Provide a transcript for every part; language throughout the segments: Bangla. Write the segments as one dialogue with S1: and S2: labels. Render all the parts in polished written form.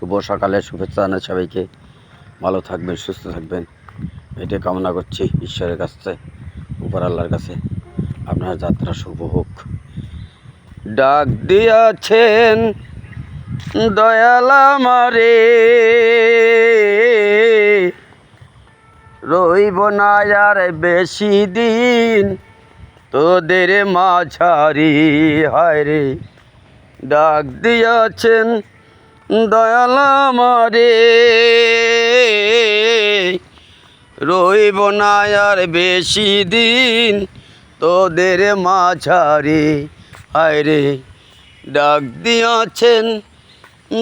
S1: শুভ সকালে শুভেচ্ছা জানাই সবাইকে। ভালো থাকবেন, সুস্থ থাকবেন, এটাই কামনা করছি ঈশ্বরের কাছে, উপর আল্লাহর কাছে। আপনার যাত্রা শুভ হোক। ডাক দিয়াছেন দয়াল আমারে, রইব না আর বেশি দিন তোদের মাঝারি। হায় রে, ডাক দিয়াছেন দয়াল আমারে, রইব না আর বেশি দিন তোদের মাঝারি। হায় রে, ডাক দিয়াছেন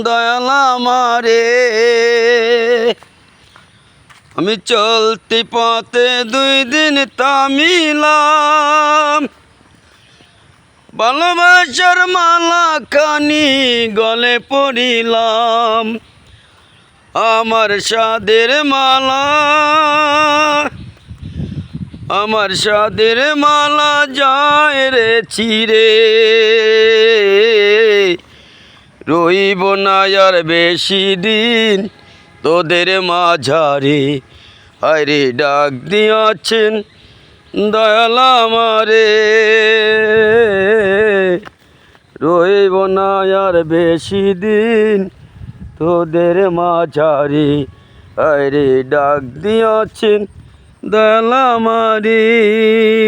S1: দয়াল আমারে। আমি চলতি পথে 2 দিন থামিলাম, ভালোবাসার মালা খানি গলে পড়িলাম। আমার সাদের মালা, আমার সাদের মালা যায় রে ছিঁড়ে, রইব না আর বেশি দিন তোদের মাঝারে। হায় রে, ডাক দিয়াছেন দয়াল আমারে, রইব না আর বেশি দিন তোদের মাঝারে। হায় রে, ডাক দিয়াছেন দয়াল আমারে।